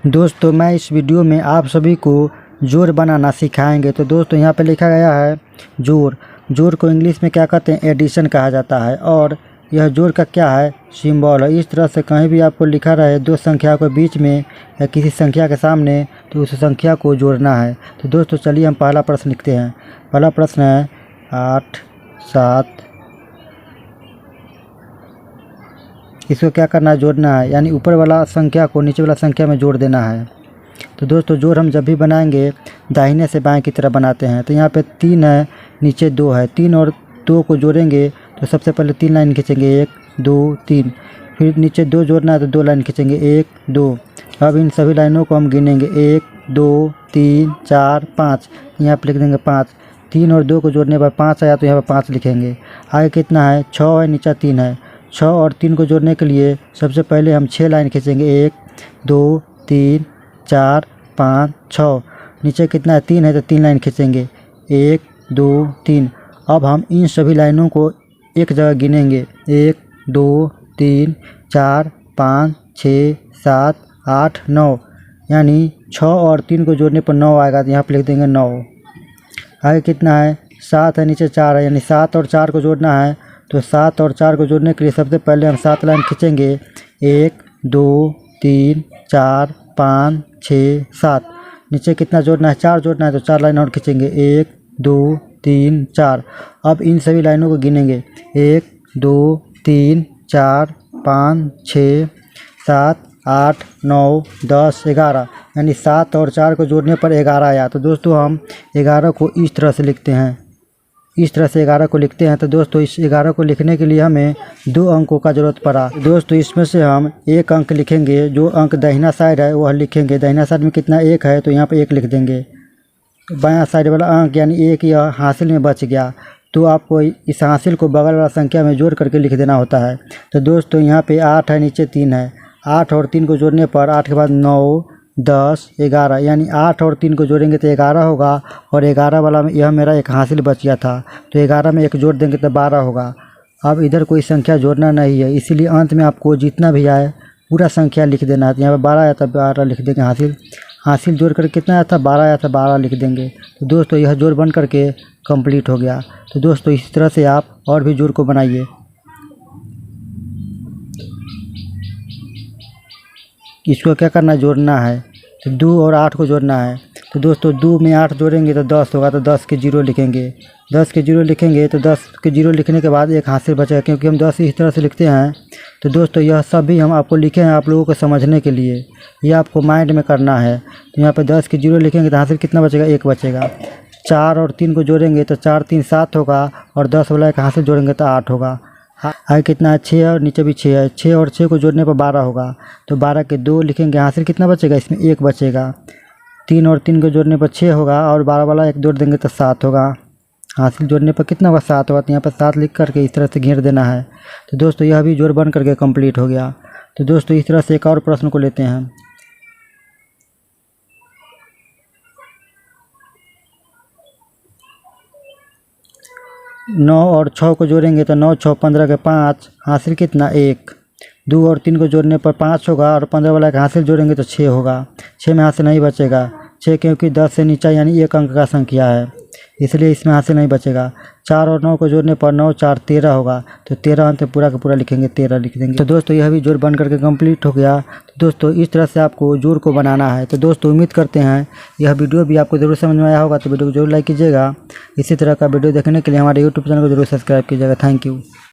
दोस्तों मैं इस वीडियो में आप सभी को जोड़ बनाना सिखाएंगे। तो दोस्तों यहाँ पे लिखा गया है जोड़। जोड़ को इंग्लिश में क्या कहते हैं, एडिशन कहा जाता है। और यह जोड़ का क्या है, सिंबल है। इस तरह से कहीं भी आपको लिखा रहे दो संख्या को बीच में या किसी संख्या के सामने, तो उस संख्या को जोड़ना है। तो दोस्तों चलिए हम पहला प्रश्न लिखते हैं। पहला प्रश्न है 8 7। इसको क्या करना है, जोड़ना है, यानी ऊपर वाला संख्या को नीचे वाला संख्या में जोड़ देना है। तो दोस्तों जोड़ हम जब भी बनाएंगे दाहिने से बाएं की तरफ बनाते हैं। तो यहाँ पे 3 है, नीचे 2 है। 3 और 2 को जोड़ेंगे तो सबसे पहले 3 लाइन खींचेंगे, 1 2 3। फिर नीचे 2 जोड़ना है तो 2 लाइन खींचेंगे, 1 2। अब इन सभी लाइनों को हम गिनेंगे, 1 2 3 4 5। यहाँ पर लिख देंगे 5। 3 और 2 को जोड़ने पर 5 आया तो यहाँ पर 5 लिखेंगे। आगे कितना है, 6 है, नीचे 3 है। 6 और 3 को जोड़ने के लिए सबसे पहले हम 6 लाइन खींचेंगे, 1 2 3 4 5 6। नीचे कितना है, 3 है तो 3 लाइन खींचेंगे, 1 2 3। अब हम इन सभी लाइनों को एक जगह गिनेंगे, 1 2 3 4 5 6 7 8 9। यानी 6 और 3 को जोड़ने पर 9 आएगा, तो यहाँ पर लिख देंगे 9। आगे कितना है, 7 है, नीचे 4 है। यानी 7 और 4 को जोड़ना है, तो 7 और 4 को जोड़ने के लिए सबसे पहले हम 7 लाइन खींचेंगे, 1 2 3 4 5 6 7। नीचे कितना जोड़ना है, 4 जोड़ना है, तो 4 लाइन और खींचेंगे, 1 2 3 4। अब इन सभी लाइनों को गिनेंगे, 1 2 3 4 5 6 7 8 9 10 11। यानी 7 और 4 को जोड़ने पर 11 आया। तो दोस्तों हम 11 को इस तरह से लिखते हैं, इस तरह से 11 को लिखते हैं। तो दोस्तों इस 11 को लिखने के लिए हमें 2 अंकों का ज़रूरत पड़ा। दोस्तों इसमें से हम एक अंक लिखेंगे, जो अंक दाहिना साइड है वह लिखेंगे। दाहिना साइड में कितना, 1 है, तो यहाँ पे 1 लिख देंगे। बायां साइड वाला अंक यानी 1 यह हासिल में बच गया, तो आपको इस हासिल को बगल वाला संख्या में जोड़ करके लिख देना होता है। तो दोस्तों यहाँ पे 8 है, नीचे 3 है। 8 और 3 को जोड़ने पर 8 के बाद 9 10 11। यानी 8 और 3 को जोड़ेंगे तो 11 होगा। और 11 वाला में यह मेरा एक हासिल बच गया था, तो 11 में 1 जोड़ देंगे तो 12 होगा। अब इधर कोई संख्या जोड़ना नहीं है, इसीलिए अंत में आपको जितना भी आए पूरा संख्या लिख देना है। तो यहाँ पर 12 आया था, 12 लिख देंगे। हासिल जोड़ कर कितना आया था, 12 आया था, 12 लिख देंगे। तो दोस्तों यह जोड़ बन करके कंप्लीट हो गया। तो दोस्तों इस तरह से आप और भी जोड़ को बनाइए। इसको क्या करना है, जोड़ना है। तो 2 और 8 को जोड़ना है। तो दोस्तों 2 में 8 जोड़ेंगे तो 10 होगा, तो 10 के 0 लिखेंगे। 10 के 0 लिखेंगे तो 10 के 0 लिखने के बाद एक हासिल बचेगा, क्योंकि हम 10 इस तरह से लिखते हैं। तो दोस्तों यह सभी हम आपको लिखे हैं आप लोगों को समझने के लिए, ये आपको माइंड में करना है। तो यहाँ पे 10 के 0 लिखेंगे तो हासिल कितना बचेगा, 1 बचेगा। 4 और 3 को जोड़ेंगे तो 4 3 7 होगा, और 10 वाला एक हासिल जोड़ेंगे तो 8 होगा। आगे कितना है, 6 है, और नीचे भी 6 है। 6 और 6 को जोड़ने पर 12 होगा, तो 12 के 2 लिखेंगे। हासिल कितना बचेगा, इसमें 1 बचेगा। 3 और 3 को जोड़ने पर 6 होगा, और 12 वाला 1 जोड़ देंगे तो 7 होगा। हासिल जोड़ने पर कितना होगा, 7 होगा। तो यहाँ पर 7 लिख करके इस तरह से घेर देना है। तो दोस्तों यह भी जोड़ बन करके कंप्लीट हो गया। तो दोस्तों इस तरह से एक और प्रश्न को लेते हैं। नौ और 6 को जोड़ेंगे तो 9 6 15 के 5। हासिल कितना, 1। 2 और 3 को जोड़ने पर 5 होगा, और 15 वाला का हासिल जोड़ेंगे तो 6 होगा। 6 में हासिल नहीं बचेगा, 6 क्योंकि 10 से नीचा यानी 1 अंक का संख्या है, इसलिए इसमें हासिल नहीं बचेगा। 4 और 9 को जोड़ने पर 9 4 13 होगा, तो 13 अंत पूरा का पूरा लिखेंगे, 13 लिख देंगे। तो दोस्तों यह भी जोड़ बन करके कंप्लीट हो गया। तो दोस्तों इस तरह से आपको जोड़ को बनाना है। तो दोस्तों उम्मीद करते हैं यह वीडियो भी आपको ज़रूर समझ में आया होगा। तो वीडियो को जरूर लाइक कीजिएगा। इसी तरह का वीडियो देखने के लिए हमारे यूट्यूब चैनल को जरूर सब्सक्राइब कीजिएगा। Thank you.